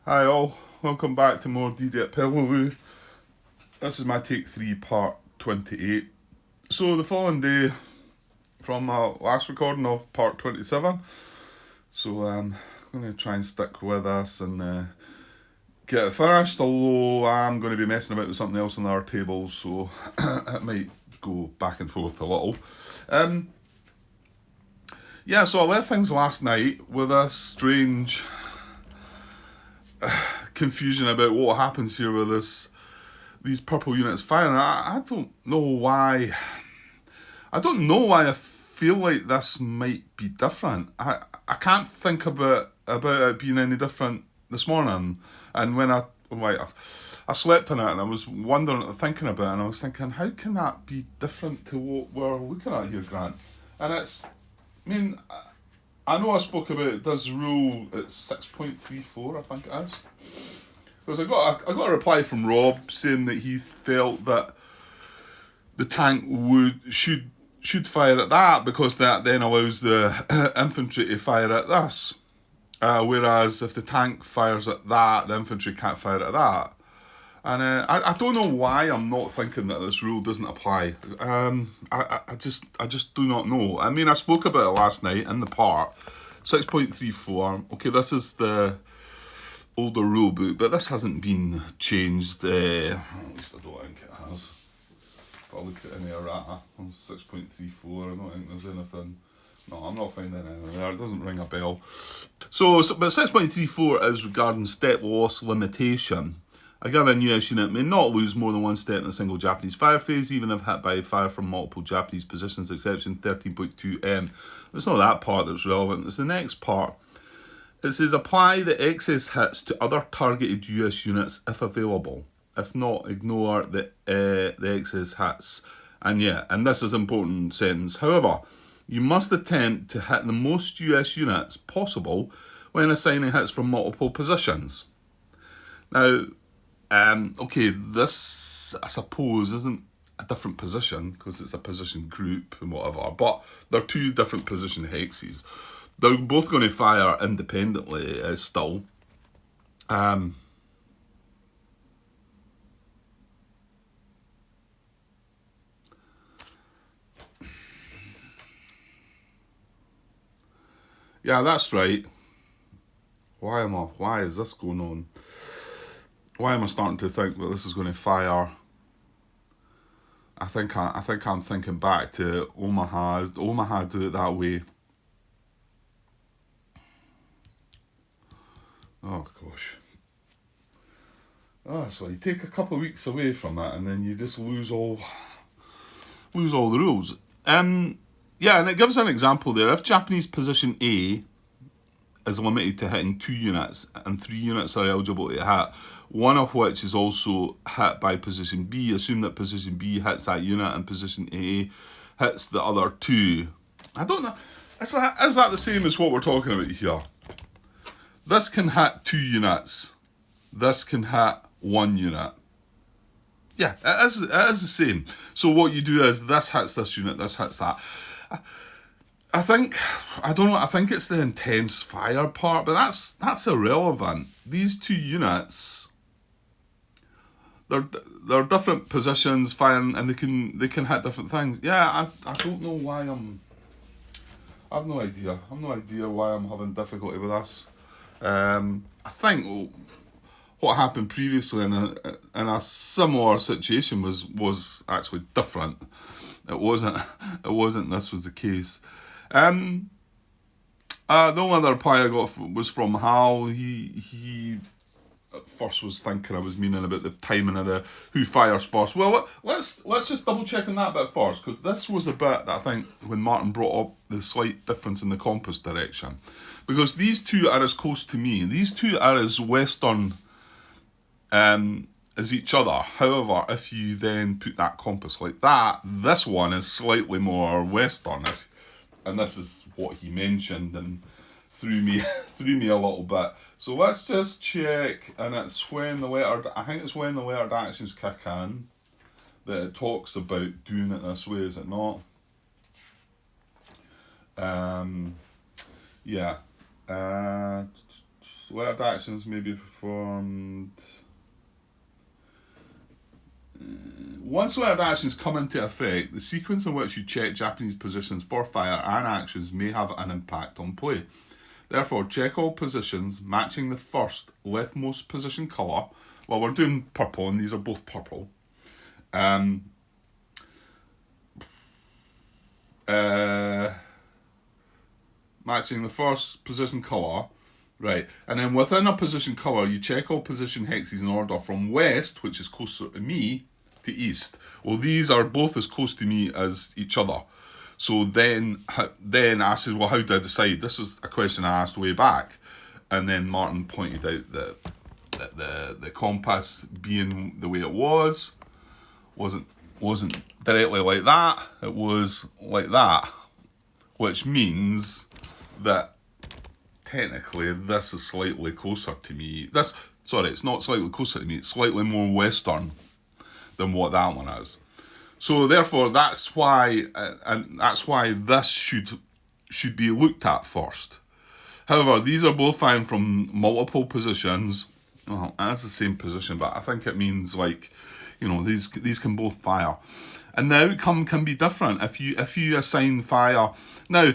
Hi all, welcome back to more DD at Peleliu. This is my take 3 part 28. So the following day from my last recording of part 27. So I'm going to try and stick with this and get it finished, although I'm going to be messing about with something else on our table, so it might go back and forth a little. So I left things last night with a strange confusion about what happens here with these purple units firing. I don't know why. I don't know why I feel like this might be different. I can't think about it being any different this morning. And when I slept on it and I was thinking about it, and I was thinking, how can that be different to what we're looking at here, Grant? And I know I spoke about this rule at 6.34, I think it is. Because I got a reply from Rob saying that he felt that the tank should fire at that, because that then allows the infantry to fire at this. Whereas if the tank fires at that, the infantry can't fire at that. And I don't know why I'm not thinking that this rule doesn't apply. I just do not know. I mean, I spoke about it last night in the part 6.34. Okay, this is the older rule book, but this hasn't been changed. At least I don't think it has. I'll look at any errata on 6.34. I don't think there's anything. No, I'm not finding anything there. It doesn't ring a bell. But 6.34 is regarding step loss limitation. A given US unit may not lose more than one step in a single Japanese fire phase, even if hit by fire from multiple Japanese positions, exception 13.2M. It's not that part that's relevant, it's the next part. It says apply the excess hits to other targeted US units if available. If not, ignore the excess hits. And this is an important sentence. However, you must attempt to hit the most US units possible when assigning hits from multiple positions. Now, this, I suppose, isn't a different position because it's a position group and whatever, but they're two different position hexes. They're both going to fire independently still. Yeah, that's right. Why is this going on? Why am I starting to think that this is going to fire? I think I'm thinking back to Omaha. Did Omaha do it that way? Oh gosh. So you take a couple of weeks away from that, and then you just lose all the rules. And it gives an example there. If Japanese position A is limited to hitting 2 units and 3 units are eligible to hit, one of which is also hit by position B, assume that position B hits that unit and position A hits the other 2. I don't know. Is that the same as what we're talking about here? This can hit 2 units. This can hit 1 unit. Yeah, it is the same. So what you do is this hits this unit, this hits that. I think it's the intense fire part, but that's irrelevant. These 2 units, they're different positions firing, and they can hit different things. Yeah, I don't know why I've no idea. I've no idea why I'm having difficulty with this. I think what happened previously in a similar situation was actually different. It wasn't this was the case. The only other reply I got was from Hal. He at first was thinking I was meaning about the timing of the who fires first. Well, let's just double check on that bit first, because this was the bit that I think when Martin brought up the slight difference in the compass direction, because these two are as close to me. These two are as western as each other. However, if you then put that compass like that, this one is slightly more western. And this is what he mentioned and threw me a little bit. So let's just check, and it's when the lettered actions kick in that it talks about doing it this way, is it not? Yeah. Word actions may be performed. Once word actions come into effect, the sequence in which you check Japanese positions for fire and actions may have an impact on play. Therefore, check all positions matching the first leftmost position colour. Well, we're doing purple, and these are both purple. Matching the first position colour, right? And then within a position colour, you check all position hexes in order from west, which is closer to me, to east. Well, these are both as close to me as each other. So then I said, well, how do I decide? This is a question I asked way back, and then Martin pointed out that the compass being the way it wasn't directly like that. It was like that, which means that technically this is slightly closer to me. It's not slightly closer to me. It's slightly more western than what that one is. So therefore, that's why this should be looked at first. However, these are both firing from multiple positions. Well, that's the same position, but I think it means these can both fire, and the outcome can be different if you assign fire. Now,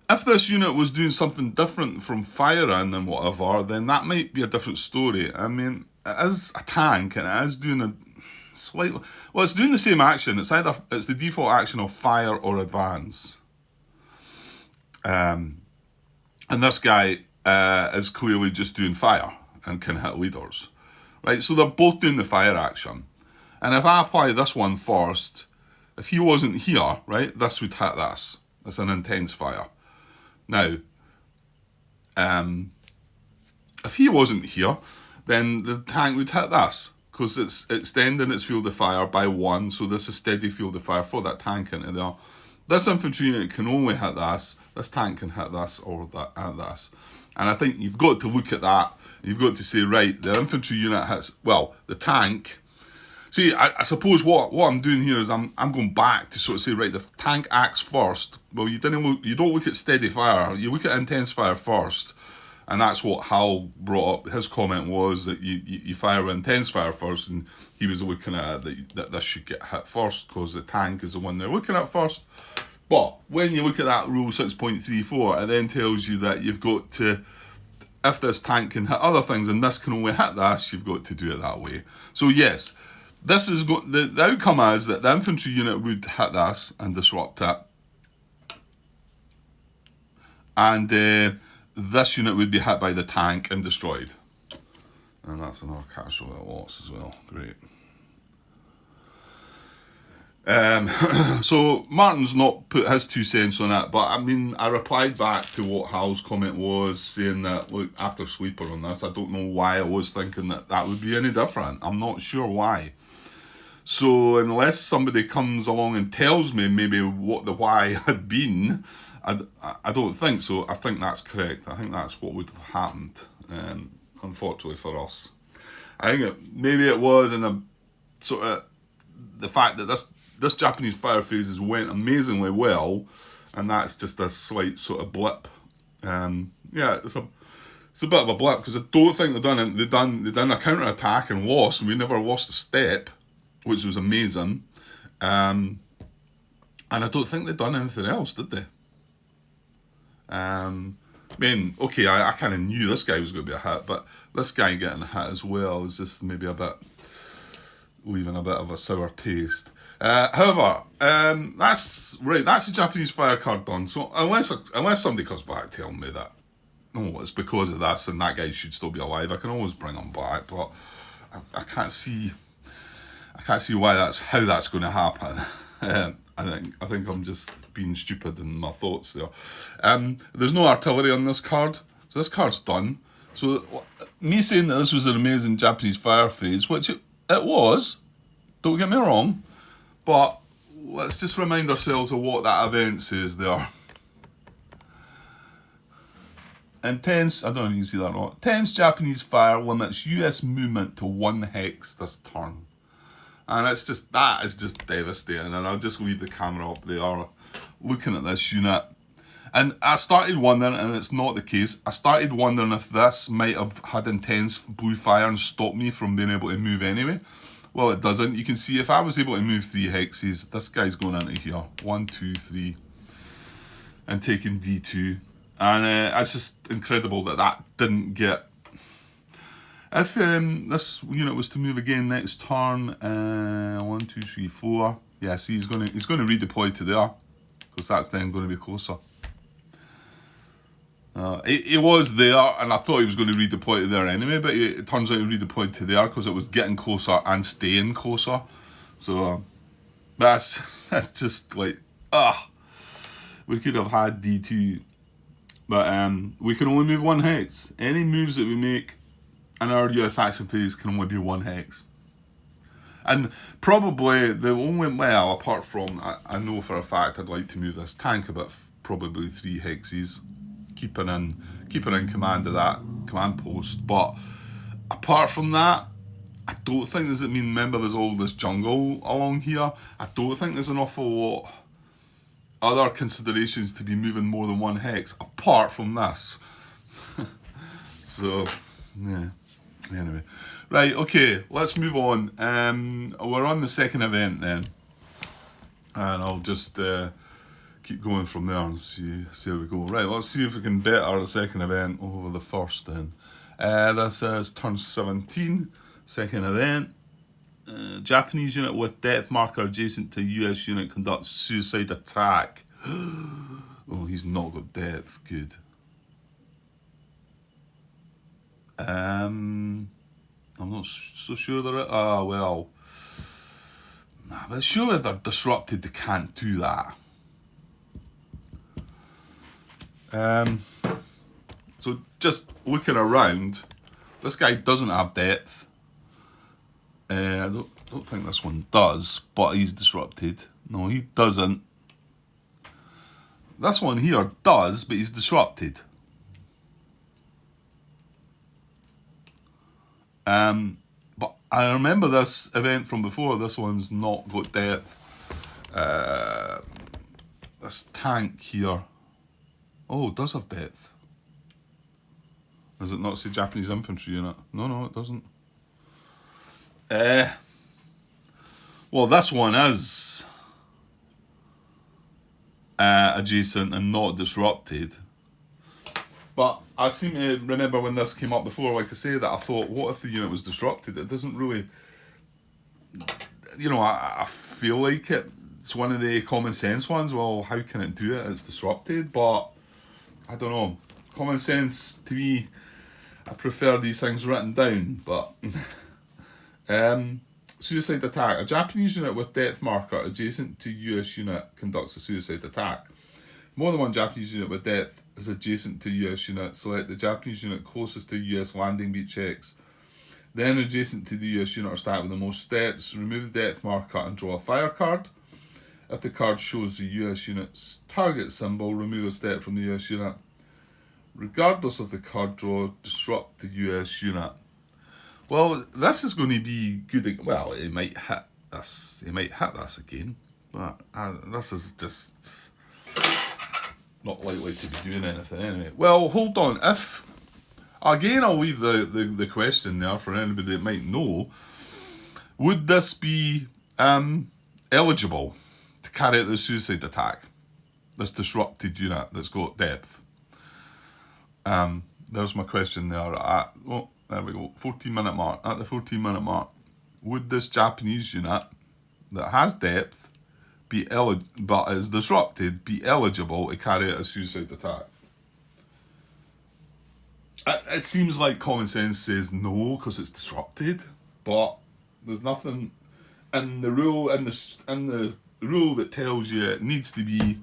if this unit was doing something different from firing and whatever, then that might be a different story. I mean, it is a tank and it is doing it's doing the same action. It's the default action of fire or advance. And this guy is clearly just doing fire and can hit leaders. Right, so they're both doing the fire action. And if I apply this one first, if he wasn't here, right, this would hit this. It's an intense fire. Now, if he wasn't here, then the tank would hit this, because it's extending its field of fire by 1, so this is steady field of fire for that tank into there. This infantry unit can only hit this tank can hit this, or that, and this. And I think you've got to look at that. You've got to say, right, the infantry unit hits, well, the tank. See, I suppose what I'm doing here is I'm going back to sort of say, right, the tank acts first. Well, you don't look at steady fire, you look at intense fire first. And that's what Hal brought up. His comment was that you fire with intense fire first, and he was looking at it that this should get hit first because the tank is the one they're looking at first. But when you look at that rule 6.34, it then tells you that you've got to, if this tank can hit other things and this can only hit this, you've got to do it that way. So yes, this is the outcome is that the infantry unit would hit this and disrupt it, and this unit would be hit by the tank and destroyed. And that's another casualty loss as well. Great. So Martin's not put his 2 cents on it, but I mean, I replied back to what Hal's comment was, saying that, look, after Sleeper on this, I don't know why I was thinking that would be any different. I'm not sure why. So unless somebody comes along and tells me maybe what the why had been, I don't think so. I think that's correct. I think that's what would have happened, unfortunately for us. I think maybe it was in a sort of the fact that this Japanese fire phases went amazingly well, and that's just a slight sort of blip. It's a bit of a blip, because I don't think they done a counter attack and lost, and we never lost a step, which was amazing. And I don't think they've done anything else, did they? I mean, okay, I kind of knew this guy was going to be a hit, but this guy getting a hit as well is just maybe leaving a bit of a sour taste. However, that's right. That's the Japanese fire card done. So unless somebody comes back telling me that, it's because of this and that guy should still be alive, I can always bring him back. But I can't see why how that's going to happen. I think I'm just being stupid in my thoughts there. There's no artillery on this card, so this card's done. So me saying that this was an amazing Japanese fire phase, which it was, don't get me wrong, but let's just remind ourselves of what that event says there. Intense, I don't know if you can see that or not. Intense Japanese fire limits US movement to 1 hex this turn. And that is just devastating. And I'll just leave the camera up there looking at this unit. And I started wondering, and it's not the case, I started wondering if this might have had intense blue fire and stopped me from being able to move anyway. Well, it doesn't. You can see if I was able to move 3 hexes, this guy's going into here. 1, 2, 3. And taking D2. And it's just incredible that that didn't get... If this unit was to move again next turn, 1, 2, 3, 4. Yeah, see, he's going to redeploy to there. Because that's then going to be closer. It was there, and I thought he was going to redeploy to there anyway, but it turns out he redeployed to there because it was getting closer and staying closer. So that's just like, we could have had D2, but we can only move 1 hex. Any moves that we make in our US action phase can only be 1 hex. And probably the only, well, apart from, I know for a fact I'd like to move this tank about probably 3 hexes. Keeping in command of that command post, but apart from that, I don't think there's. Remember, there's all this jungle along here. I don't think there's an awful lot other considerations to be moving more than 1 hex apart from this. So, yeah. Anyway, right. Okay, let's move on. We're on the second event then, and I'll just. Keep going from there and see how we go. Right, let's see if we can better the second event over the first then. This is turn 17, second event. Japanese unit with depth marker adjacent to US unit conducts suicide attack. Oh, he's not got depth. Good. I'm not so sure they're... well. Nah, but sure if they're disrupted, they can't do that. So just looking around, this guy doesn't have depth. I don't think this one does, but he's disrupted. No, he doesn't. This one here does, but he's disrupted. But I remember this event from before. This one's not got depth. This tank here. Oh, it does have depth. Does it not say Japanese infantry unit? No, it doesn't. Well, this one is adjacent and not disrupted. But I seem to remember when this came up before, like I say, that I thought, what if the unit was disrupted? It doesn't really... I feel like it's one of the common sense ones. Well, how can it do it? It's disrupted, but... I don't know. Common sense, to me, I prefer these things written down, but... suicide attack. A Japanese unit with depth marker adjacent to US unit conducts a suicide attack. More than one Japanese unit with depth is adjacent to US unit. Select the Japanese unit closest to US landing beach X. Then adjacent to the US unit are stacked with the most steps. Remove the depth marker and draw a fire card. If the card shows the US unit's target symbol, remove a step from the US unit. Regardless of the card draw, disrupt the US unit. Well, this is going to be good. Well, it might hit this. It might hit this again. But this is just not likely to be doing anything anyway. Well, hold on. If again, I'll leave the question there for anybody that might know. Would this be eligible to carry out the suicide attack? This disrupted unit that's got depth. There's my question there. There we go. 14-minute mark. At the 14-minute mark, would this Japanese unit that has depth but is disrupted be eligible to carry out a suicide attack? It seems like common sense says no because it's disrupted, but there's nothing in the rule rule that tells you it needs to be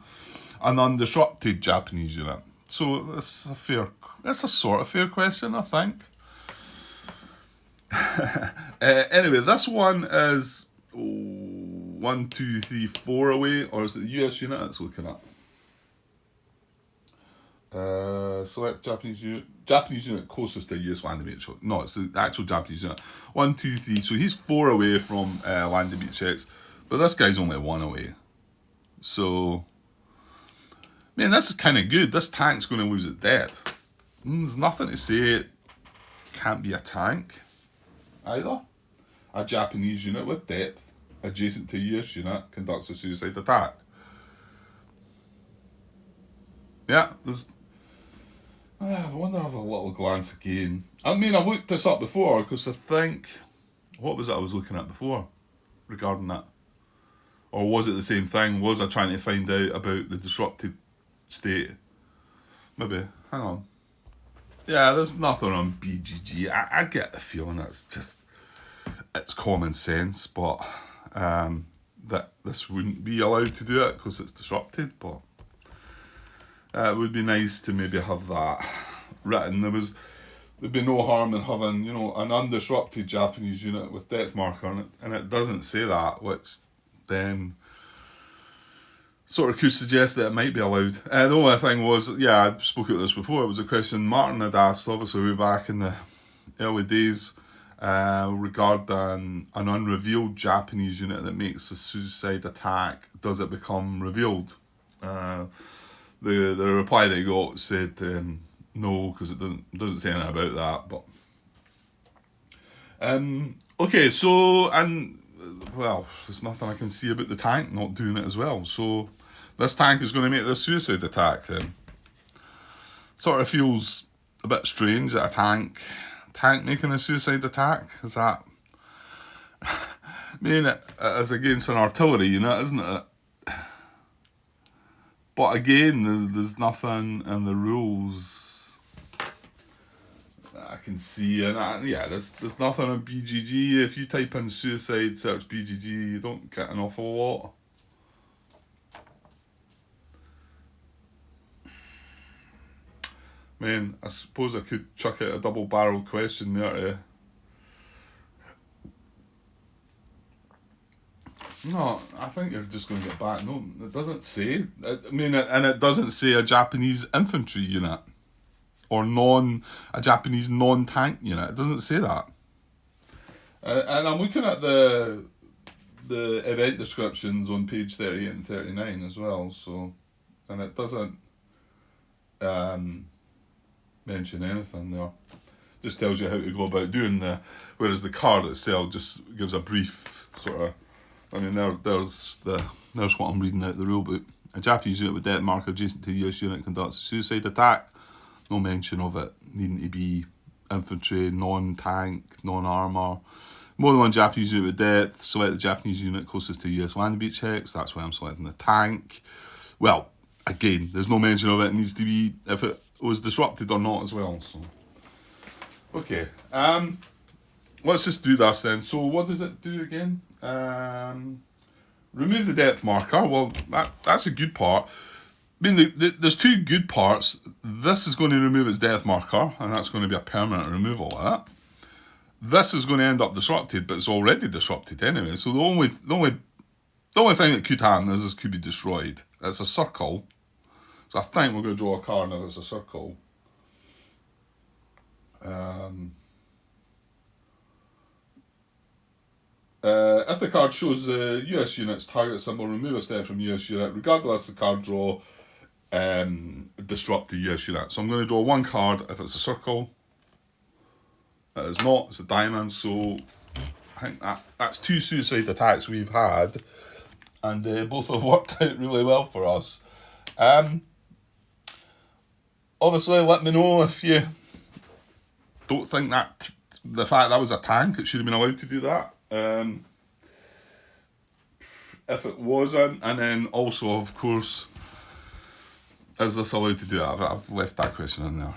an undisrupted Japanese unit. So that's a sort of fair question, I think. Anyway, this one is 1, 2, 3, 4 away, or is it the US unit it's looking at? Select Japanese unit closest to US landing beach. No, it's the actual Japanese unit. 1, 2, 3. So he's 4 away from landing beach X, but this guy's only 1 away. So Man, this is kind of good. This tank's going to lose its depth. There's nothing to say it can't be a tank either. A Japanese unit with depth adjacent to a US unit conducts a suicide attack. Yeah, there's... I wonder if a little glance again. I mean, I've looked this up before because I think... What was it I was looking at before regarding that? Or was it the same thing? Was I trying to find out about the disrupted state? Maybe. Hang on. Yeah, there's nothing on BGG. I get the feeling it's common sense, but that this wouldn't be allowed to do it because it's disrupted. But it would be nice to maybe have that written. There'd be no harm in having, an undisrupted Japanese unit with depth marker on it, and it doesn't say that, which then sort of could suggest that it might be allowed. The only thing was, I spoke about this before, it was a question Martin had asked, obviously way back in the early days, regarding an unrevealed Japanese unit that makes a suicide attack. Does it become revealed? The reply they got said no, because it doesn't say anything about that. But okay, so there's nothing I can see about the tank not doing it as well. So this tank is going to make this suicide attack then. Sort of feels a bit strange that a tank making a suicide attack. Is that... I mean, it is against an artillery unit, isn't it? But again, there's nothing in the rules that I can see. And there's nothing on BGG. If you type in suicide, search BGG, you don't get an awful lot. Man, I suppose I could chuck out a double-barreled question there to... No, I think you're just going to get back. No, it doesn't say. And it doesn't say a Japanese infantry unit or a Japanese non-tank unit. It doesn't say that. And I'm looking at the event descriptions on page 38 and 39 as well. So, and it doesn't mention anything there. Just tells you how to go about doing whereas the card itself just gives a brief sort of. I mean, there's what I'm reading out the rule book. A Japanese unit with depth marker adjacent to a US unit conducts a suicide attack. No mention of it needing to be infantry, non-tank, non-armour. More than one Japanese unit with depth. Select the Japanese unit closest to US land beachhead. That's why I'm selecting the tank. Well, again, there's no mention of it. It needs to be if it was disrupted or not as well. So, okay. Let's just do this then. So, what does it do again? Remove the depth marker. Well, that's a good part. I mean, there's two good parts. This is going to remove its depth marker, and that's going to be a permanent removal of it. This is going to end up disrupted, but it's already disrupted anyway. So the only thing that could happen is this could be destroyed. It's a circle. So I think we're going to draw a card now that's a circle. If the card shows the US unit's target symbol, remove a step from US unit. Regardless, the card draw disrupt the US unit. So I'm going to draw one card if it's a circle. It is not, it's a diamond. So I think that's two suicide attacks we've had, and both have worked out really well for us. Obviously, let me know if you don't think that the fact that was a tank, it should have been allowed to do that. If it wasn't, and then also, of course, is this allowed to do that? I've left that question in there,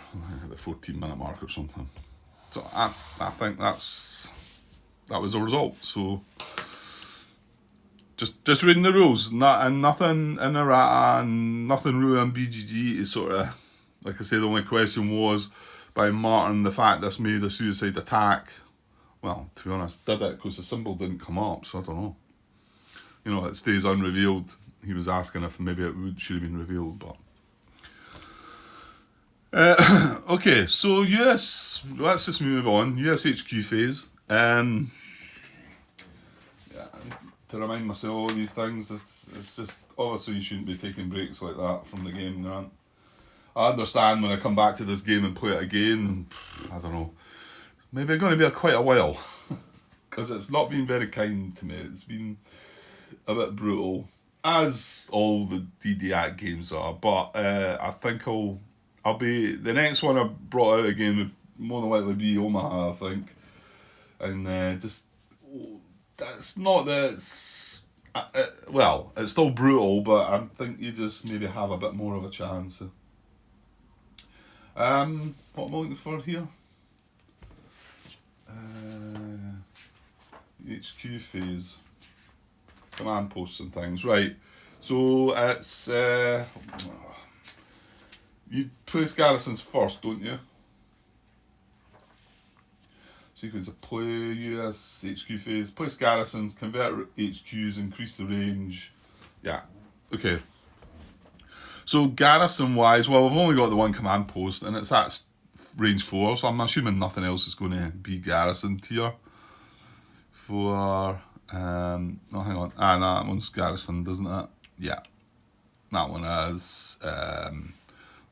the 14-minute mark or something. So I think that was the result. So just reading the rules, nothing in errata, and nothing really on BGG is sort of, like I say, the only question was by Martin, the fact this made a suicide attack. Well, to be honest, did it? Because the symbol didn't come up, so I don't know. It stays unrevealed. He was asking if maybe should have been revealed, but... okay, so US, let's just move on. US HQ phase. to remind myself all these things. It's just, obviously you shouldn't be taking breaks like that from the game, Grant. I understand when I come back to this game and play it again, I don't know, maybe it's going to be quite a while. Because it's not been very kind to me. It's been a bit brutal, as all the DDAC games are. But I think I'll be, the next one I brought out again would more than likely be Omaha, I think. And just, that's not that it's, well, it's still brutal, but I think you just maybe have a bit more of a chance. What am I looking for here? HQ phase. Command posts and things. Right. So it's, you place garrisons first, don't you? Sequence of play, US, HQ phase. Place garrisons, convert HQs, increase the range. Yeah. Okay. So garrison wise, well, we've only got the one command post and it's at range 4, so I'm assuming nothing else is going to be garrisoned here. For, oh hang on, that one's garrisoned, doesn't it? Yeah. That one is, that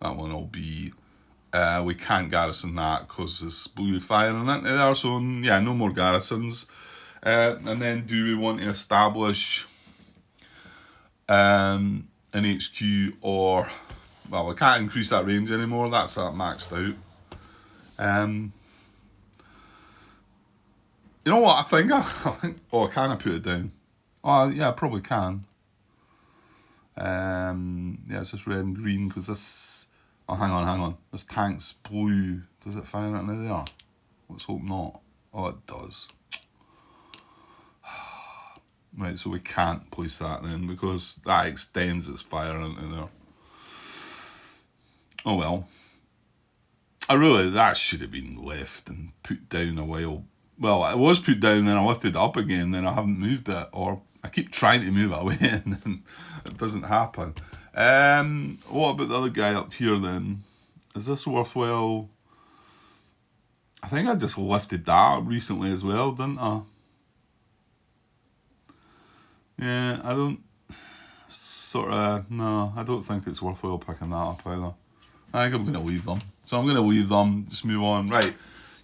one will be, we can't garrison that because there's blue firing into there, so yeah, no more garrisons. And then do we want to establish an HQ, or, well, we can't increase that range anymore, that's maxed out. You know what, I think, oh, can I put it down? Oh, yeah, I probably can. Yeah, it's just red and green, because this, oh, hang on, this tank's blue, does it fire into there? Let's hope not. Oh, it does. Right, so we can't place that then, because that extends its fire into there. Oh well. That should have been left and put down a while. Well, it was put down, then I lifted it up again, then I haven't moved it, or I keep trying to move it away and then it doesn't happen. What about the other guy up here then? Is this worthwhile? I think I just lifted that up recently as well, didn't I? Yeah, I don't, no, I don't think it's worthwhile picking that up either. I think I'm going to leave them. So I'm going to leave them, just move on. Right,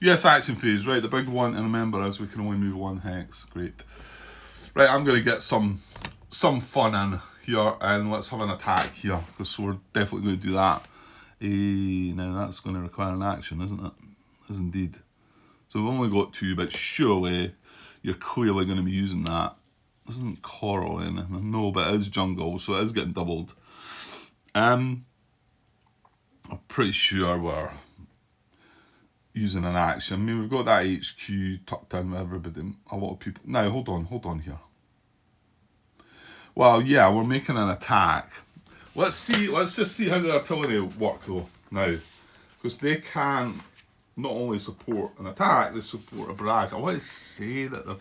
US action phase, right, the big one, and remember is we can only move 1 hex, great. Right, I'm going to get some fun in here, and let's have an attack here, because we're definitely going to do that. Now that's going to require an action, isn't it? Is indeed. So we've only got 2, but surely you're clearly going to be using that. This isn't coral or anything, no, but it is jungle, so it is getting doubled. I'm pretty sure we're using an action. I mean, we've got that HQ tucked in with everybody, a lot of people. Now, hold on here. Well, yeah, we're making an attack. Let's just see how the artillery work though, now. Because they can not only support an attack, they support a barrage. I want to say that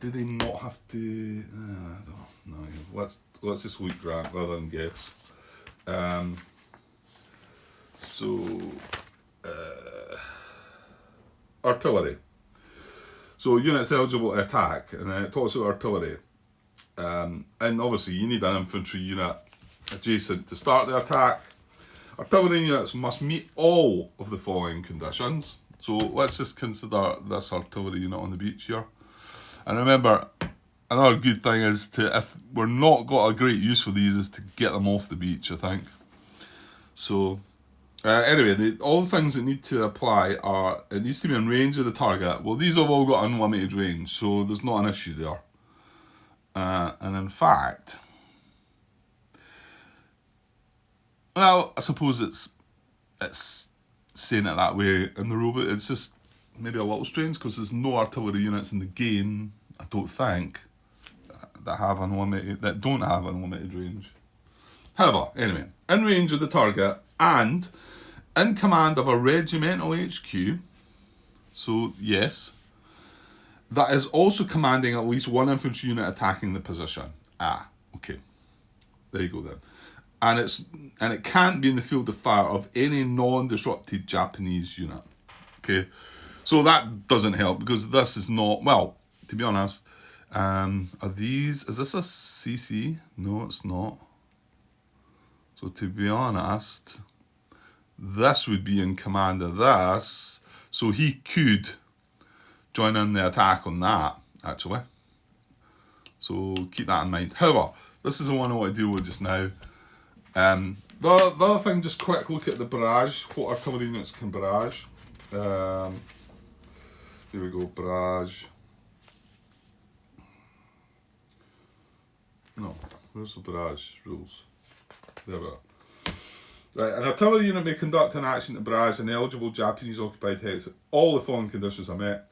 do they not have to? I don't know. Let's just look, Grant, rather than guess. Artillery. So units eligible to attack, and then it talks about artillery. And obviously you need an infantry unit adjacent to start the attack. Artillery units must meet all of the following conditions. So let's just consider this artillery unit on the beach here. And remember, another good thing is if we're not got a great use for these, is to get them off the beach, I think. So, anyway, all the things that need to apply are, it needs to be in range of the target. Well, these have all got unlimited range, so there's not an issue there. And in fact, well, I suppose it's saying it that way in the rule, but it's just maybe a little strange because there's no artillery units in the game, I don't think, that don't have unlimited range. However, anyway, in range of the target and in command of a regimental HQ, so yes, that is also commanding at least 1 infantry unit attacking the position. Okay, there you go then. And it can't be in the field of fire of any non-disrupted Japanese unit. Okay, so that doesn't help because this is not, well, to be honest, Are these, is this a CC? No, it's not. So to be honest, this would be in command of this. So he could join in the attack on that, actually. So keep that in mind. However, this is the one I want to deal with just now. The other thing, just quick look at the barrage. What artillery units can barrage? Here we go, barrage. No, where's the barrage rules? There we are. Right, an artillery unit may conduct an action to barrage an eligible Japanese occupied hex if all the following conditions are met.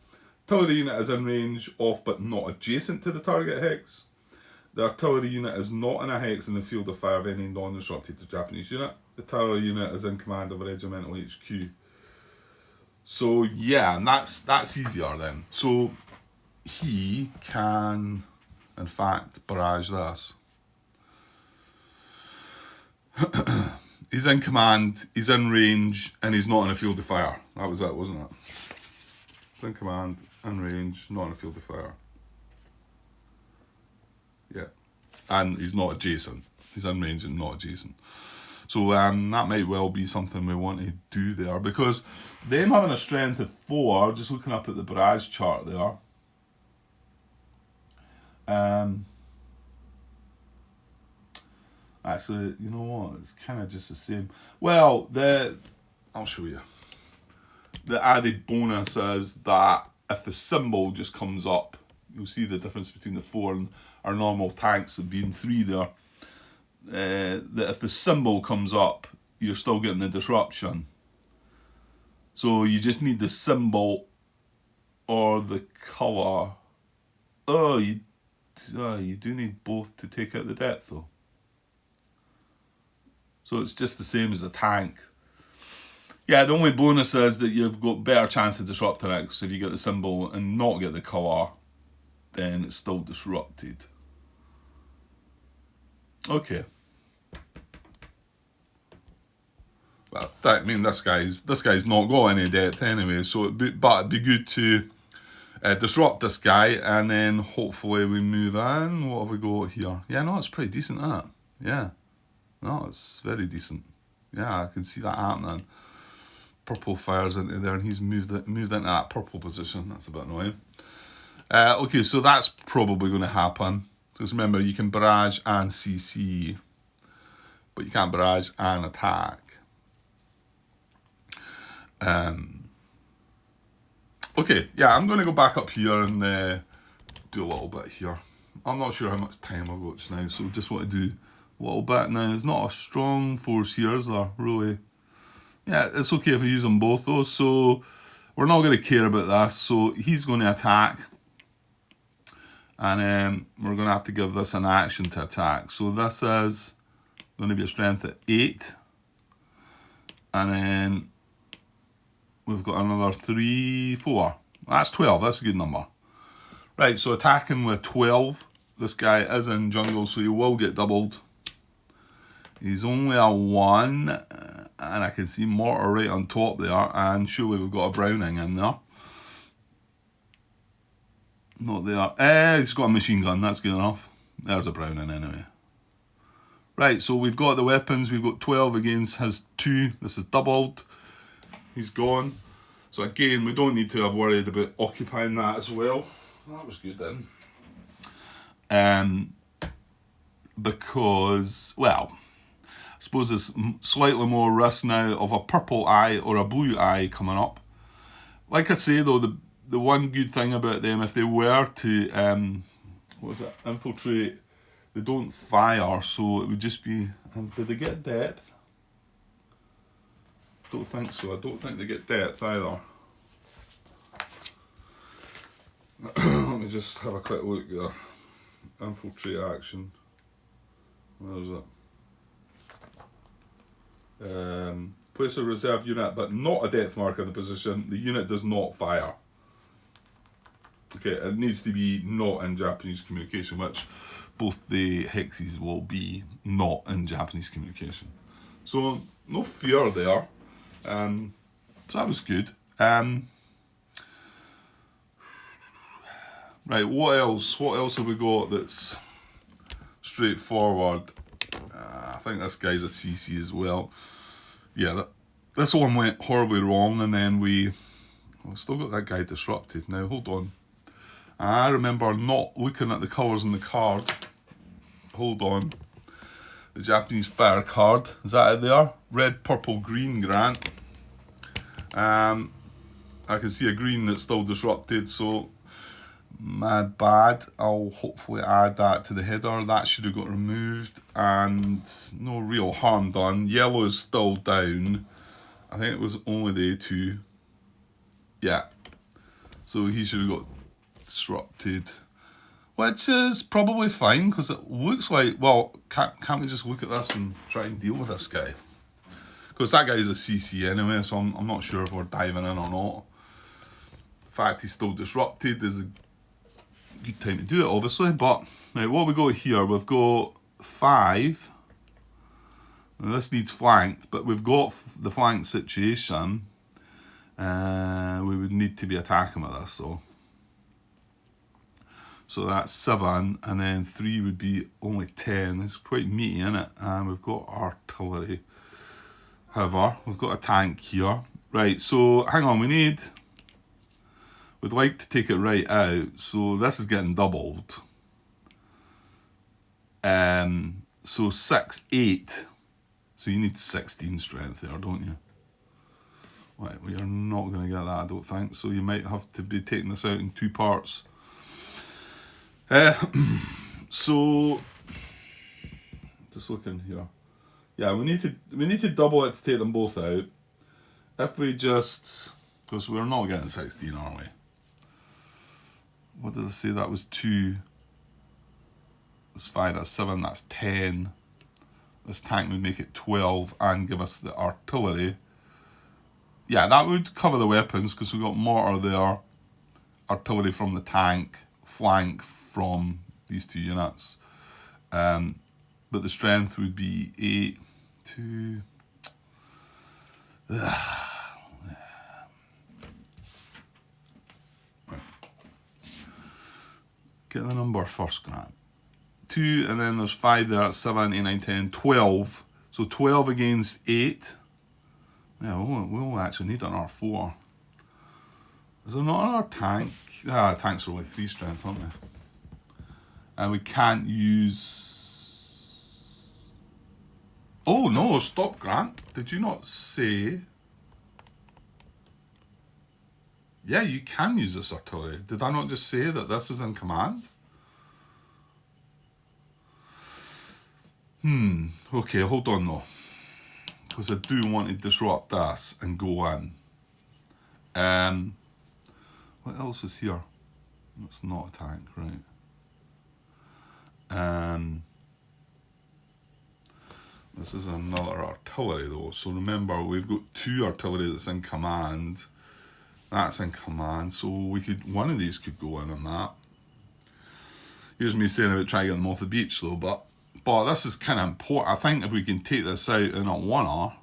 Artillery unit is in range of but not adjacent to the target hex. The artillery unit is not in a hex in the field of fire of any non-disrupted Japanese unit. The artillery unit is in command of a regimental HQ. So yeah, and that's easier then. So he can, in fact, barrage this. He's in command, he's in range, and he's not in a field of fire. That was it, wasn't it? He's in command, in range, not in a field of fire. Yeah. And he's not adjacent. He's in range and not adjacent. So that might well be something we want to do there, because them having a strength of 4, just looking up at the barrage chart there, actually, you know what? It's kind of just the same. Well, I'll show you. The added bonus is that if the symbol just comes up, you'll see the difference between the 4 and our normal tanks that being 3 there. That if the symbol comes up, you're still getting the disruption. So you just need the symbol or the colour. Oh, you do need both to take out the depth though. So it's just the same as a tank. Yeah, the only bonus is that you've got better chance of disrupting it, because if you get the symbol and not get the colour, then it's still disrupted. Okay. Well, I mean, this guy's not got any depth anyway, so it'd be good to disrupt this guy, and then hopefully we move on. What have we got here? Yeah, no, it's pretty decent, isn't it? Yeah. No, it's very decent. Yeah, I can see that happening. Purple fires into there, and he's moved into that purple position. That's a bit annoying. Okay, so that's probably going to happen. Because remember, you can barrage and CC, but you can't barrage and attack. Okay, yeah, I'm going to go back up here and do a little bit here. I'm not sure how much time I've got just now, so just want to do a little bit now. There's not a strong force here, is there, really? Yeah, it's okay if I use them both, though, so we're not going to care about this. So he's going to attack, and we're going to have to give this an action to attack. So this is going to be a strength of 8, and then we've got another 3, 4. That's 12. That's a good number. Right, so attacking with 12. This guy is in jungle, so he will get doubled. He's only a 1, and I can see mortar right on top there, and surely we've got a Browning in there. Not there. He's got a machine gun, that's good enough. There's a Browning anyway. Right, so we've got the weapons. We've got 12 against his 2. This is doubled. He's gone. So again, we don't need to have worried about occupying that as well. That was good then. Because, well, I suppose there's slightly more risk now of a purple eye or a blue eye coming up. Like I say though, the one good thing about them, if they were to infiltrate, they don't fire, so it would just be, did they get depth? Don't think so. I don't think they get depth either. Let me just have a quick look there. Infiltrate action. Where is it? Place a reserve unit, but not a depth marker in the position. The unit does not fire. Okay, it needs to be not in Japanese communication, which both the hexes will be not in Japanese communication. So no fear there. So that was good. Right, Right, what else? What else have we got that's straightforward? I think this guy's a CC as well. Yeah, this one went horribly wrong, and then we've still got that guy disrupted. Now, hold on. I remember not looking at the colours on the card. Hold on. The Japanese fire card. Is that it there? Red, purple, green, Grant. I can see a green that's still disrupted, so my bad. I'll hopefully add that to the header. That should have got removed, and no real harm done. Yellow is still down. I think it was only the A2. Yeah. So he should have got disrupted, which is probably fine, because it looks like, well, can't we just look at this and try and deal with this guy? Because that guy is a CC anyway, so I'm not sure if we're diving in or not. The fact he's still disrupted is a good time to do it, obviously. But right, what we got here, we've got 5. Now, this needs flanked, but we've got the flank situation. We would need to be attacking with this, so that's 7, and then 3 would be only 10. It's quite meaty, isn't it? And we've got artillery. However, we've got a tank here. Right, so hang on, we'd like to take it right out, so this is getting doubled. So 6, 8. So you need 16 strength there, don't you? Right, well, you're not going to get that, I don't think. So you might have to be taking this out in 2 parts. So just looking here. Yeah, we need to double it to take them both out. If we just, because we're not getting 16, are we? What did I say? That was 2. That's 5. That's 7. That's 10. This tank would make it 12 and give us the artillery. Yeah, that would cover the weapons, because we've got mortar there, artillery from the tank, flank from these 2 units. But the strength would be 8, 2. Right. Get the number first, Grant. 2, and then there's 5 there, that's 7, 8, 9, 10, 12. So 12 against 8. Yeah, we'll actually need an R4. Is there not another tank? Tanks are only 3 strength, aren't they? And we can't use... Oh no, stop, Grant. Did you not say... Yeah, you can use this artillery. Did I not just say that this is in command? Okay, hold on though. Because I do want to disrupt this and go in. What else is here? It's not a tank, right? This is another artillery though. So remember, we've got 2 artillery that's in command. That's in command. So one of these could go in on that. Here's me saying about trying to get them off the beach though, but this is kind of important. I think if we can take this out in a 1R.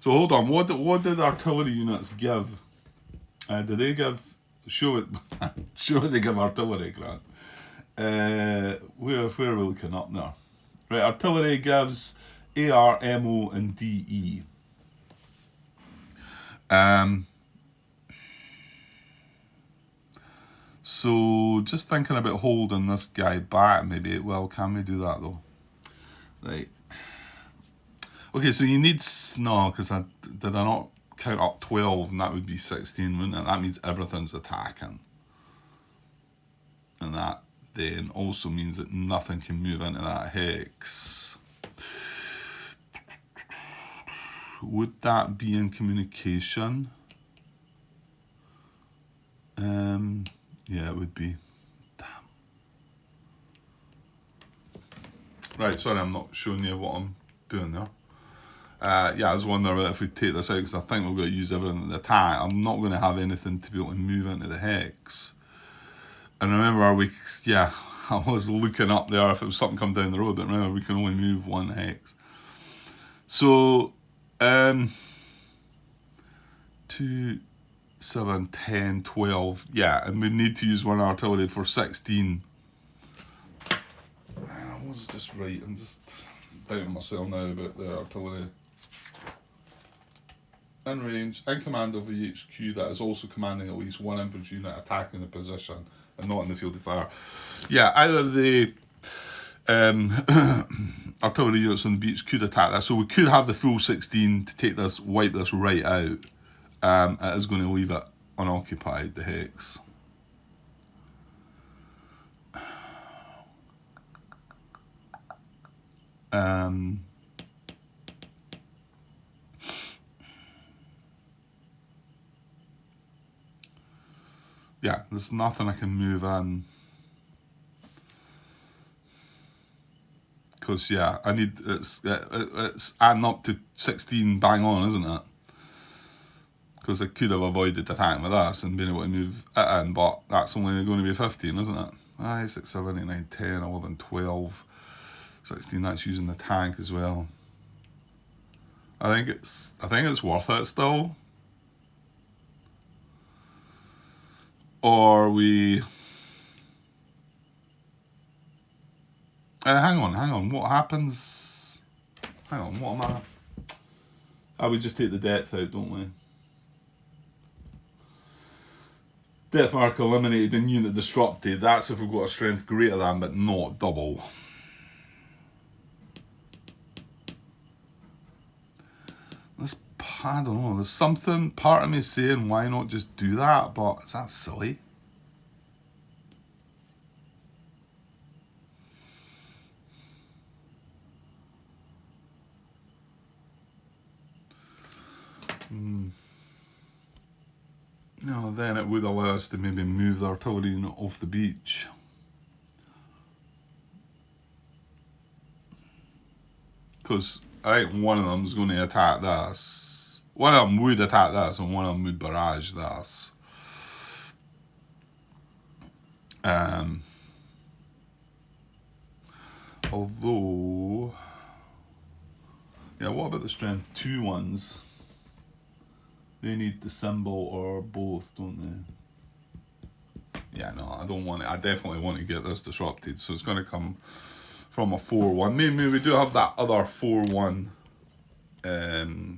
So hold on, what did artillery units give? Did they give? Show it they give artillery, Grant. Where are we looking up now? Right, artillery gives AR, MO, and DE. So just thinking about holding this guy back, maybe. Well, can we do that though? Right. Okay, so you need because did I not count up 12, and that would be 16, wouldn't it? That means everything's attacking, and that then also means that nothing can move into that hex. Would that be in communication? Yeah, it would be. Damn. Right, sorry, I'm not showing you what I'm doing there. Yeah, I was wondering if we take this out, because I think we're going to use everything in the attack. I'm not going to have anything to be able to move into the hex. And remember, I was looking up there if it was something come down the road, but remember, we can only move 1 hex. So, 2, 7, 10, 12. Yeah, and we need to use 1 artillery for 16. I was just right. I'm just doubting myself now about the artillery. In range, in command of the HQ that is also commanding at least 1 infantry unit attacking the position and not in the field of fire. Yeah, either the artillery units on the beach could attack that. So we could have the full 16 to take this, wipe this right out. It is going to leave it unoccupied, the hex. Yeah, there's nothing I can move in. Because, yeah, I need, it's adding up to 16 bang on, isn't it? Because I could have avoided attacking with us and been able to move it in, but that's only going to be 15, isn't it? 5, 6, 7, 8, 9, 10, 11, 12, 16, that's using the tank as well. I think it's worth it still. Or we... hang on, what happens? Hang on, what am I... we just take the depth out, don't we? Death mark eliminated and unit disrupted. That's if we've got a strength greater than, but not double. I don't know, there's something, part of me saying why not just do that, but is that silly? No, then it would allow us to maybe move the artillery unit off the beach. Because I think one of them is going to attack this. One of them would attack this and one of them would barrage this. Although... Yeah, what about the strength 2 ones? They need the symbol or both, don't they? Yeah, no, I don't want it. I definitely want to get this disrupted. So it's going to come from a 4-1. Maybe we do have that other 4-1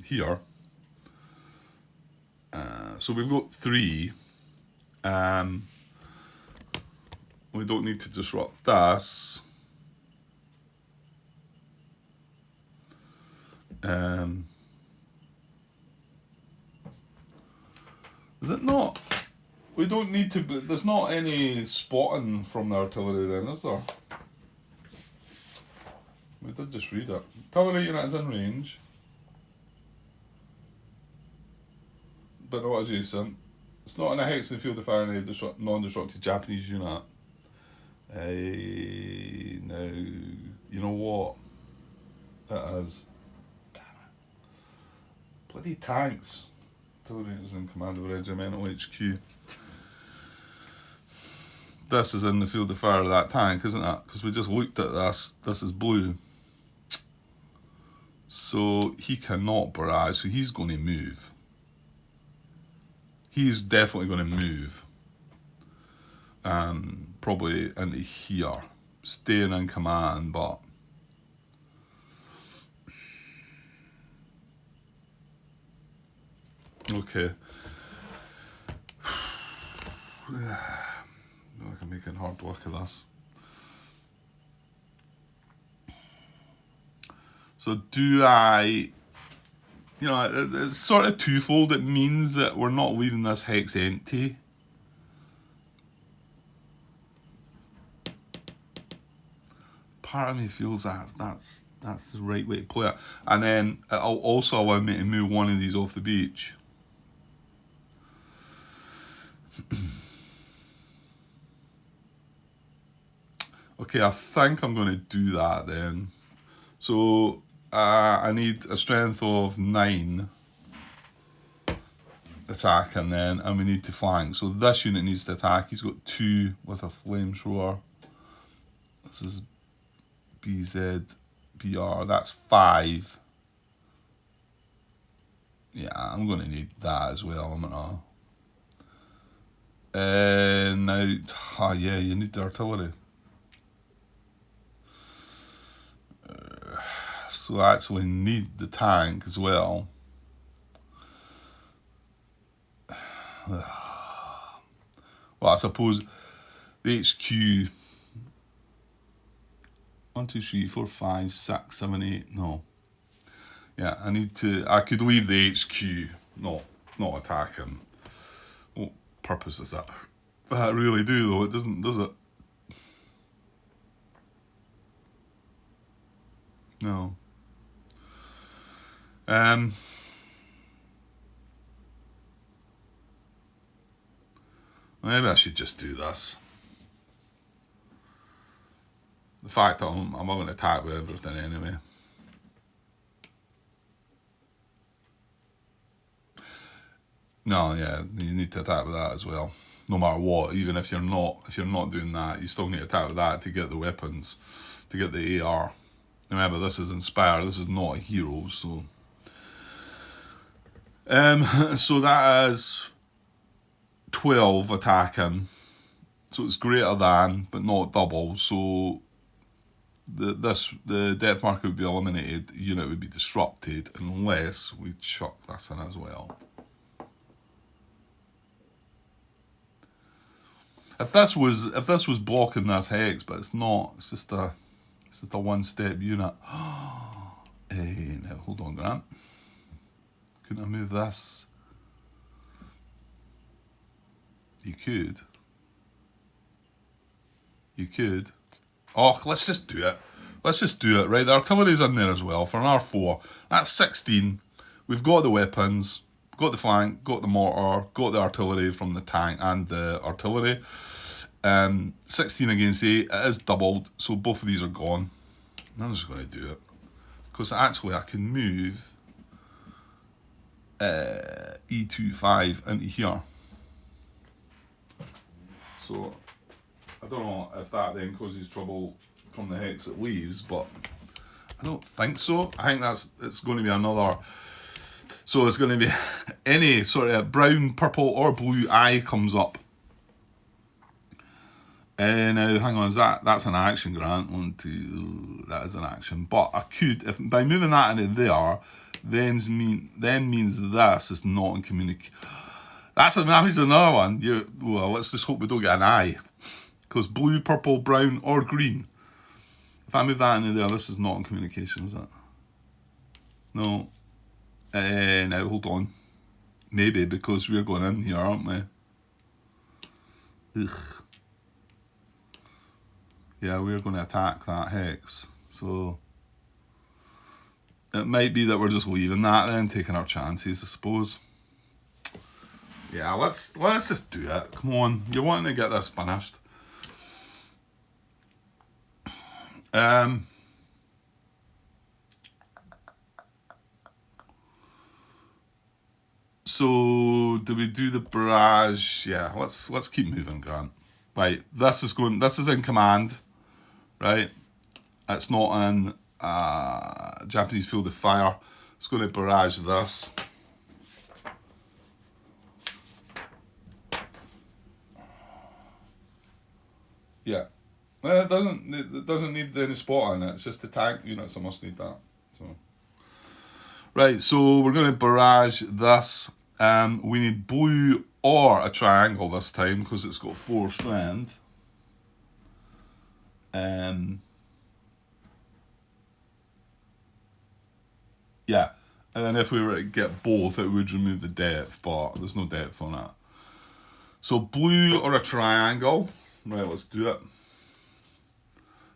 here. So we've got 3. We don't need to disrupt this. Is it not? We don't need to... There's not any spotting from the artillery then, is there? We did just read it. Artillery unit is in range, but not adjacent. It's not in a hex in the field of fire in a non-disrupted Japanese unit. Now, you know what? It is. Damn it. Bloody tanks. Artillery is in command of regimental HQ. This is in the field of fire of that tank, isn't it? Because we just looked at this. This is blue. So he cannot barrage, so he's going to move. He's definitely going to move. Probably into here. Staying in command, but... Okay. I can make it hard work of this. So do I... You know, it's sort of twofold. It means that we're not leaving this hex empty. Part of me feels that that's the right way to play it. And then it'll also allow me to move one of these off the beach. Okay, I think I'm going to do that then. So I need a strength of 9 attack and we need to flank. So this unit needs to attack. He's got 2 with a flamethrower. This is BZ, BR, that's 5. Yeah, I'm going to need that as well, I'm gonna. Now, yeah, you need the artillery. So I actually need the tank as well. Well, I suppose the HQ. 1, 2, 3, 4, 5, 6, 7, 8. No. Yeah, I could leave the HQ, not attacking. What purpose does that really do, though? It doesn't, does it? No. Maybe I should just do this. The fact that I'm not going to attack with everything anyway. No, yeah, you need to attack with that as well. No matter what, even if you're not doing that, you still need to attack with that to get the weapons, to get the AR. Remember, this is inspired. This is not a hero, so. So that is 12 attacking. So it's greater than, but not double. So the depth marker would be eliminated. Unit would be disrupted unless we chuck this in as well. If this was blocking this hex, but it's not. It's just a one-step unit. Hey, now hold on, Grant. Couldn't I move this? You could. You could. Oh, let's just do it. Let's just do it. Right, the artillery's in there as well for an R4. That's 16. We've got the weapons, got the flank, got the mortar, got the artillery from the tank and the artillery. 16 against 8. It is doubled, so both of these are gone. I'm just going to do it. Because actually I can move E25 into here. So I don't know if that then causes trouble from the hex it leaves, but I don't think so. I think it's going to be another. So it's going to be any sort of brown, purple, or blue eye comes up. Now hang on, that's an action, Grant? 1, 2. That is an action. But I could, if by moving that into there, then means this is not in communication. That's another one. Well, let's just hope we don't get an eye. Because blue, purple, brown, or green. If I move that into there, this is not in communication, is it? No. Now, hold on. Maybe, because we're going in here, aren't we? Ugh. Yeah, we're going to attack that hex. So it might be that we're just leaving that then, taking our chances, I suppose. Yeah, let's just do it. Come on, you're wanting to get this finished. So do we do the barrage? Yeah, let's keep moving, Grant. Right, this is in command, right? It's not in Japanese field of fire. It's going to barrage this. Yeah. It doesn't need any spot on it. It's just the tank units. I must need that. So, right. So we're going to barrage this. We need blue or a triangle this time because it's got 4 strength. Yeah. And if we were to get both, it would remove the depth, but there's no depth on it. So blue or a triangle. Right. Let's do it.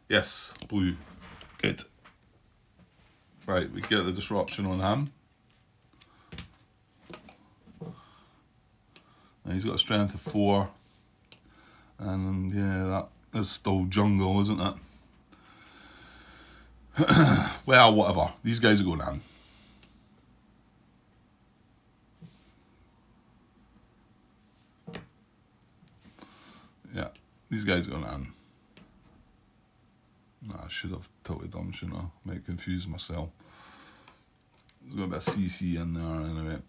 Yes, blue. Good. Right, we get the disruption on him. And he's got a strength of 4. And yeah, that is still jungle, isn't it? Well, whatever. These guys are going in. Yeah, these guys are going in. I should have tilted them, shouldn't I? Might confuse myself. There's got a bit of CC in there anyway.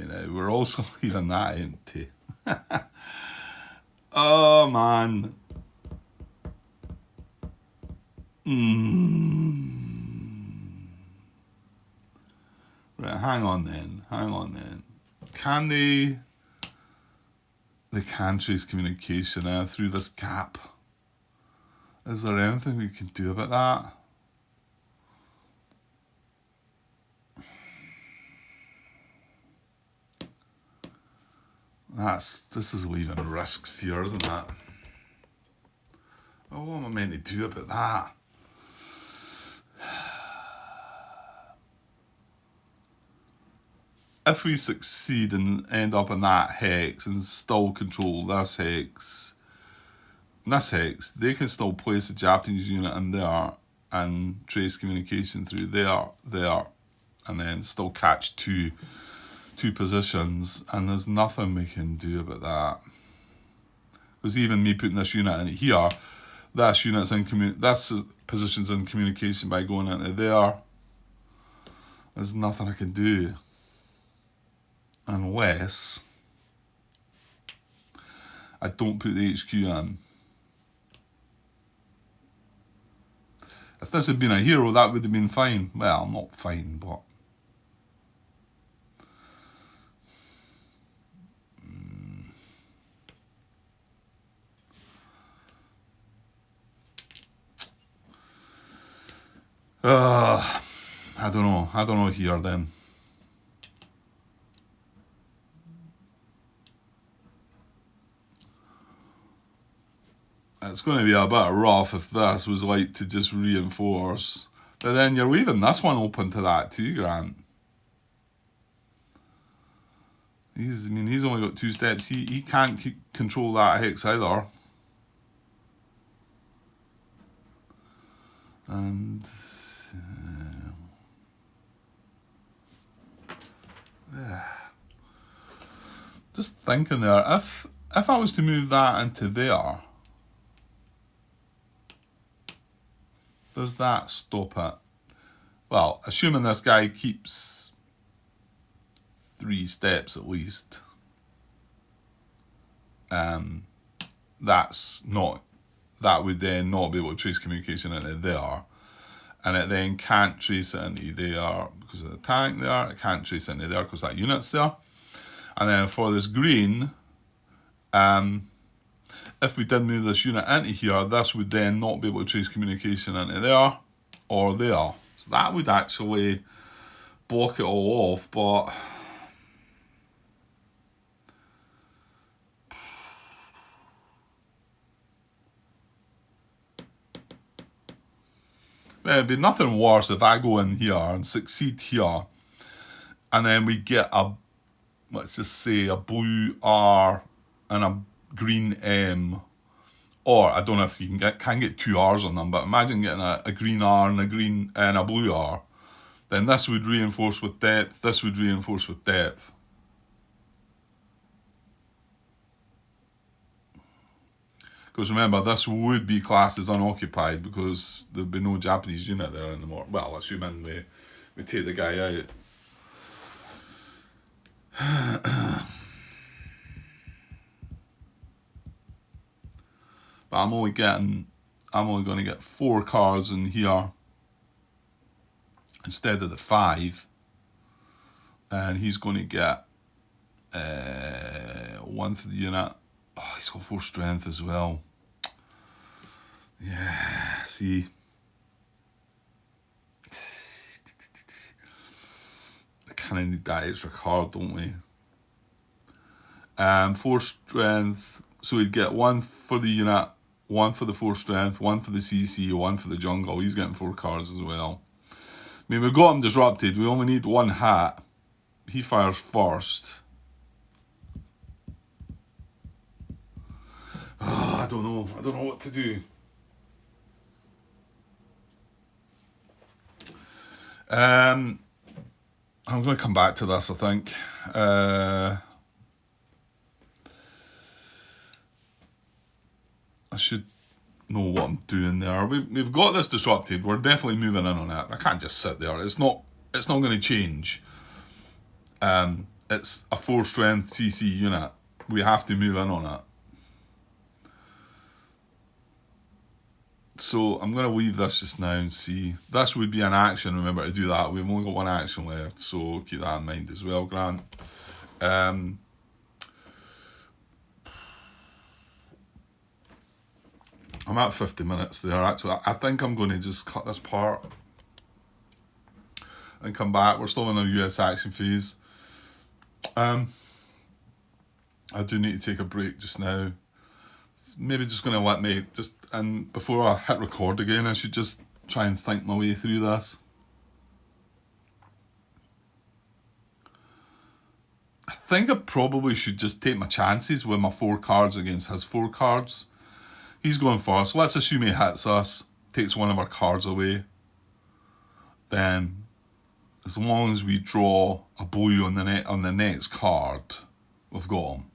Now we're also leaving that empty. Oh, man. Right, hang on then. Can they... They can trace communication through this gap. Is there anything we can do about that? This is leaving risks here, isn't it? Oh, what am I meant to do about that? If we succeed and end up in that hex and still control this hex, they can still place a Japanese unit in there and trace communication through there, and then still catch two positions, and there's nothing we can do about that. Because even me putting this unit in here, this position's in communication by going into there. There's nothing I can do. Unless I don't put the HQ in. If this had been a hero, that would have been fine. Well, not fine, but... I don't know here then. It's going to be a bit rough if this was like to just reinforce. But then you're leaving this one open to that too, Grant. He's only got 2 steps. He can't control that hex either. And... just thinking there, if I was to move that into there, does that stop it? Well, assuming this guy keeps 3 steps at least, that would then not be able to trace communication into there, and it then can't trace it into there because of the tank there, it can't trace it into there because that unit's there. And then for this green, if we did move this unit into here, this would then not be able to trace communication into there or there. So that would actually block it all off, but... it'd be nothing worse if I go in here and succeed here, and then we get a, let's just say, a blue R and a green M, or I don't know if you can get 2 R's on them, but imagine getting a green R and a blue R. Then this would reinforce with depth, this would reinforce with depth. Because remember, this would be classed as unoccupied because there'd be no Japanese unit there anymore. Well, assuming we take the guy out. But I'm only going to get 4 cards in here instead of the 5, and he's going to get 1 for the unit. Oh, he's got 4 strength as well. Yeah, see. We kind of need that extra card, don't we? 4 strength, so he'd get 1 for the unit, 1 for the 4 strength, 1 for the CC, 1 for the jungle. He's getting 4 cards as well. I mean, we've got him disrupted. We only need 1 hat. He fires first. Oh, I don't know what to do. I'm going to come back to this, I think. I should know what I'm doing there. We've got this disrupted. We're definitely moving in on it. I can't just sit there. It's not going to change. It's a 4 strength CC unit. we have to move in on it. So I'm going to leave this just now and see. This would be an action, remember to do that. We've only got one action left, so keep that in mind as well, Grant. I'm at 50 minutes there, actually. I think I'm going to just cut this part and come back. We're still in our US action phase. I do need to take a break just now. Maybe just going to let me just, and before I hit record again, I should just try and think my way through this. I think I probably should just take my chances with my 4 cards against his 4 cards. He's going first. Let's assume he hits us, takes one of our cards away. Then, as long as we draw a blue on the next card, we've got him.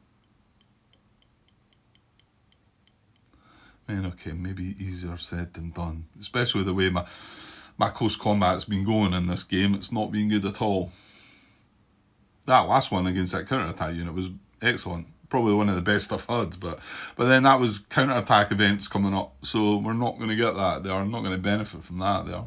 Man, okay, maybe easier said than done. Especially the way my close combat's been going in this game. It's not been good at all. That last one against that counter-attack unit was excellent. Probably one of the best I've had, but then that was counter-attack events coming up, so we're not going to get that there. I'm not going to benefit from that there.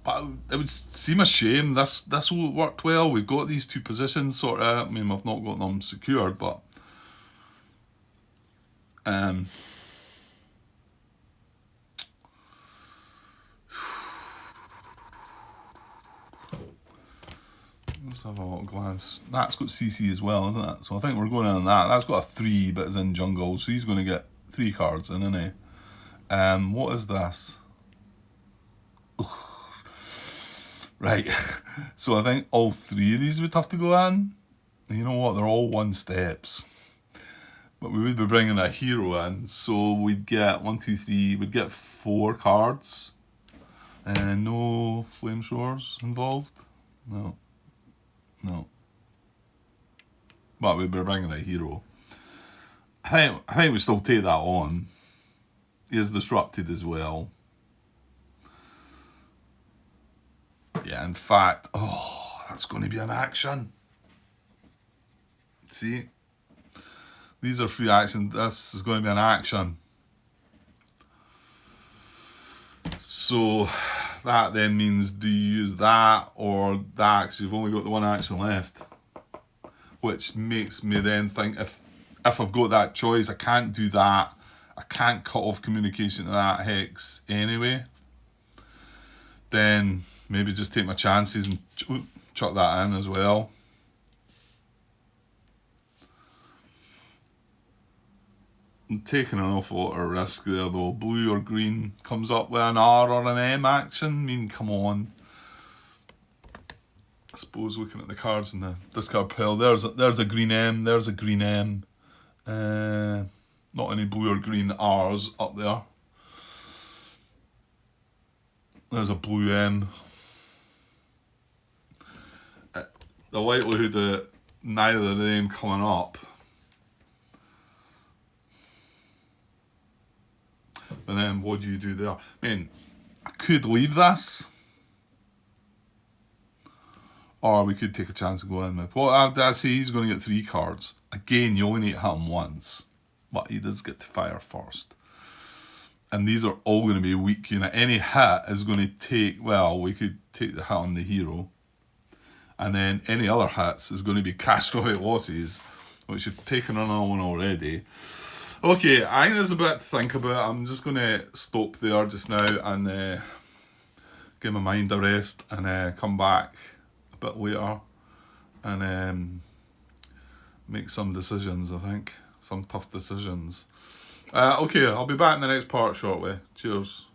But it would seem a shame. This worked well. We've got these 2 positions sort of. I mean, we've not got them secured, but let's have a little glance. That's got CC as well, isn't it? So I think we're going on that. That's got a 3, but it's in jungle, so he's going to get 3 cards in, isn't he? What is this? Right. So I think all 3 of these would have to go in. You know what? They're all 1 steps. But we would be bringing a hero in, so we'd get 1, 2, 3. We'd get 4 cards. No flamethrowers involved. No. But we'd be bringing a hero. I think we still take that on. He is disrupted as well. Yeah, in fact, that's going to be an action. See? These are free actions. This is going to be an action. So that then means, do you use that or that? Because you've only got the 1 action left. Which makes me then think, if I've got that choice, I can't do that. I can't cut off communication to that hex anyway. Then maybe just take my chances and chuck that in as well. I'm taking an awful lot of risk there though. Blue or green comes up with an R or an M action. I mean, come on. I suppose looking at the cards in the discard pile, there's a green M, there's a green M. Not any blue or green R's up there. There's a blue M. The likelihood that neither of them coming up. And then what do you do there? I mean, I could leave this. Or we could take a chance and go in with. Well, I say he's going to get 3 cards. Again, you only need to hit him once. But he does get to fire first. And these are all going to be weak unit. Any hit is going to take, well, we could take the hit on the hero. And then any other hits is going to be catastrophic losses, which you've taken another one already. Okay, I think there's a bit to think about. I'm just going to stop there just now and give my mind a rest and come back a bit later and make some decisions, I think. Some tough decisions. Okay, I'll be back in the next part shortly. Cheers.